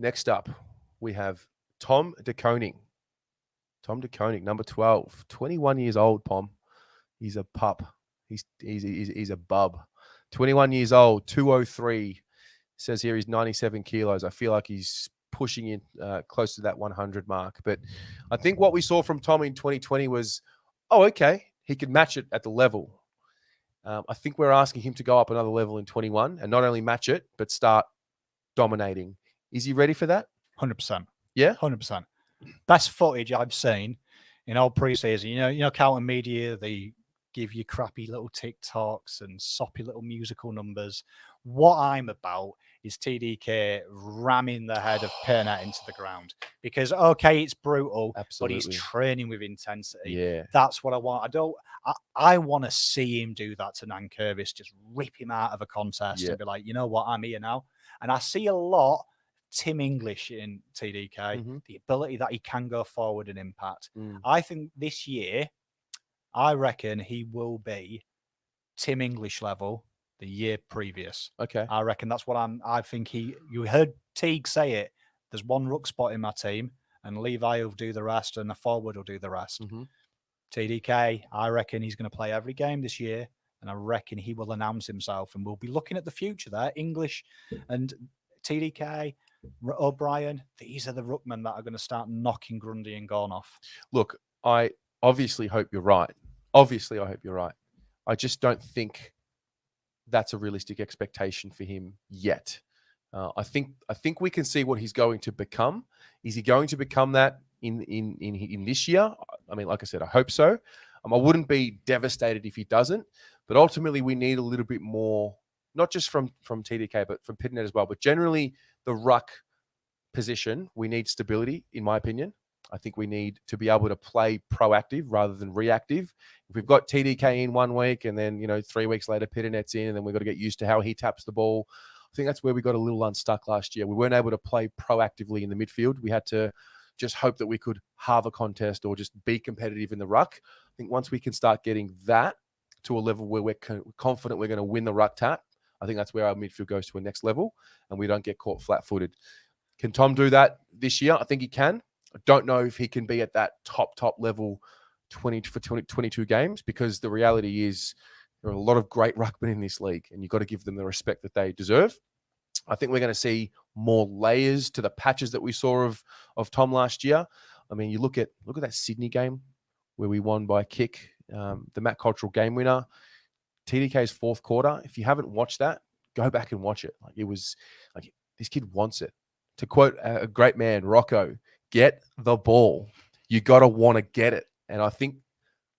Next up, we have Tom De Koning. Tom De Koning, number 12, 21 years old, Pom. He's a pup. He's a bub. 21 years old, 203. Says here he's 97 kilos. I feel like he's pushing in close to that 100 mark. But I think what we saw from Tom in 2020 was, okay, he could match it at the level. I think we're asking him to go up another level in 21 and not only match it, but start dominating. Is he ready for that? 100%. Yeah? 100%. Best footage I've seen in all preseason. You know, Carlton media, they give you crappy little TikToks and soppy little musical numbers. What I'm about is TDK ramming the head of Pernat into the ground because, okay, it's brutal, Absolutely. but he's training with intensity. Yeah. That's what I want. I want to see him do that to Nankervis, just rip him out of a contest and be like, you know what, I'm here now. And I see a lot Tim English in TDK, the ability that he can go forward and impact. I think this year, I reckon he will be Tim English level the year previous. Okay. I reckon that's what I think you heard Teague say it. There's one ruck spot in my team and Levi will do the rest and the forward will do the rest. TDK, I reckon he's going to play every game this year and I reckon he will announce himself and we'll be looking at the future there. English and TDK, O'Brien, these are the ruckmen that are going to start knocking Grundy and Gorn off. Look, I obviously hope you're right. Obviously, I hope you're right. I just don't think that's a realistic expectation for him yet. I think we can see what he's going to become. Is he going to become that in this year? I mean, like I said, I hope so. I wouldn't be devastated if he doesn't. But ultimately, we need a little bit more, not just from TDK, but from Pitnet as well. But generally, the ruck position, we need stability, in my opinion. I think we need to be able to play proactive rather than reactive. If we've got TDK in 1 week and then, 3 weeks later, Pitnet's in and then we've got to get used to how he taps the ball. I think that's where we got a little unstuck last year. We weren't able to play proactively in the midfield. We had to just hope that we could halve a contest or just be competitive in the ruck. I think once we can start getting that to a level where we're confident we're going to win the ruck tap, I think that's where our midfield goes to a next level and we don't get caught flat-footed. Can Tom do that this year? I think he can. I don't know if he can be at that top level 22 games because the reality is there are a lot of great ruckmen in this league and you've got to give them the respect that they deserve. I think we're going to see more layers to the patches that we saw of Tom last year. I mean, you look at that Sydney game where we won by a kick, the Matt Cottrell game winner, TDK's fourth quarter. If you haven't watched that, go back and watch it. Like it was like this kid wants it. To quote a great man, Rocco, get the ball. You got to want to get it. And I think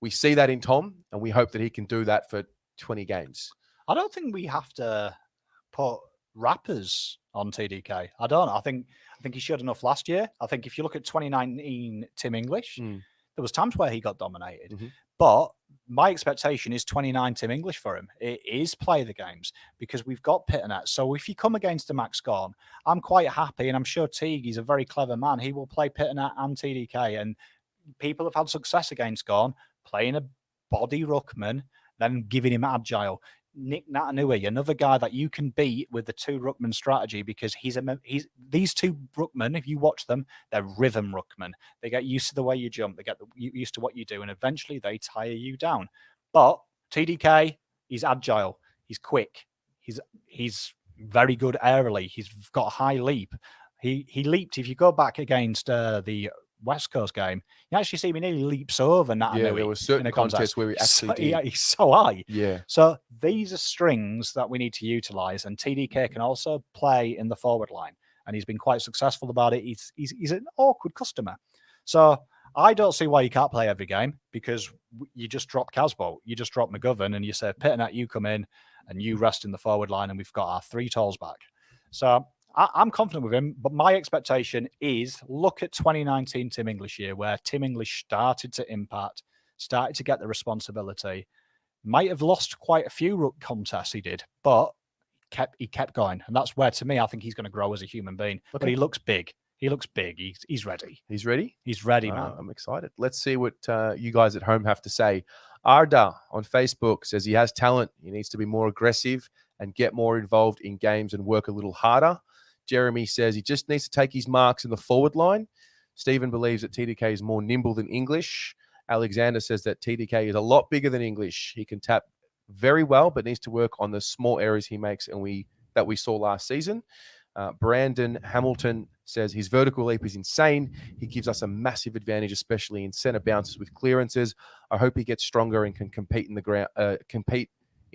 we see that in Tom, and we hope that he can do that for 20 games. I don't think we have to put rappers on TDK. I don't know. I think he showed enough last year. I think if you look at 2019 Tim English, there was times where he got dominated. But my expectation is 29 Tim English for him. It is play the games because we've got Pitternet. So if you come against a Max Gorn, I'm quite happy, and I'm sure Teague, he's a very clever man. He will play Pitternet and TDK, and people have had success against Gorn playing a body ruckman, then giving him agile. Nick Natanui, another guy that you can beat with the two ruckman strategy because he's these two ruckmen, if you watch them, they're rhythm ruckmen. They get used to the way you jump, they get used to what you do, and eventually they tire you down. But TDK, he's agile, he's quick, he's very good aerially, he's got a high leap. He leaped, if you go back against the West Coast game, you actually see me nearly leaps over Natanui. Yeah, there was certain contests where we actually did. Yeah, he's so high. Yeah. So these are strings that we need to utilize, and TDK can also play in the forward line, and he's been quite successful about it. He's an awkward customer. So I don't see why you can't play every game because you just drop Casbolt, you just drop McGovern, and you say, Pitternet, you come in and you rest in the forward line, and we've got our three talls back. So I'm confident with him, but my expectation is look at 2019 Tim English year where Tim English started to impact, started to get the responsibility. Might have lost quite a few ruck contests he did, but he kept going. And that's where, to me, I think he's going to grow as a human being. Okay. But he looks big. He looks big. He's ready. He's ready? He's ready, man. I'm excited. Let's see what you guys at home have to say. Arda on Facebook says he has talent. He needs to be more aggressive and get more involved in games and work a little harder. Jeremy says he just needs to take his marks in the forward line. Stephen believes that TDK is more nimble than English. Alexander says that TDK is a lot bigger than English. He can tap very well, but needs to work on the small errors he makes that we saw last season. Brandon Hamilton says his vertical leap is insane. He gives us a massive advantage, especially in center bounces with clearances. I hope he gets stronger and can compete in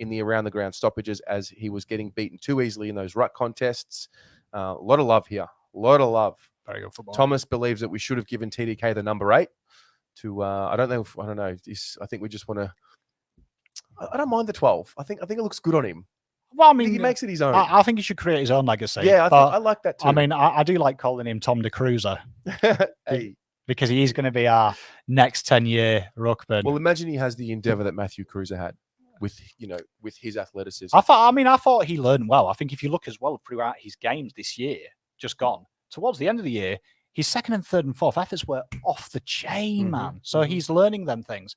the around the ground stoppages, as he was getting beaten too easily in those ruck contests. A lot of love here. A lot of love. Very good football. Thomas believes that we should have given TDK the number 8 to, I don't know. I think we just want to, I don't mind the 12. I think it looks good on him. Well, I I mean, think he makes it his own. I think he should create his own legacy. Yeah, I like that too. I mean, I do like calling him Tom De Cruiser. Hey. Because he is going to be our next 10-year ruckman. Well, imagine he has the endeavour that Matthew Cruiser had with his athleticism. I thought he learned well. I think if you look as well throughout his games this year, just gone, towards the end of the year, his second and third and fourth efforts were off the chain, man. So he's learning them things.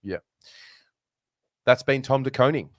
Yeah. That's been Tom De Koning.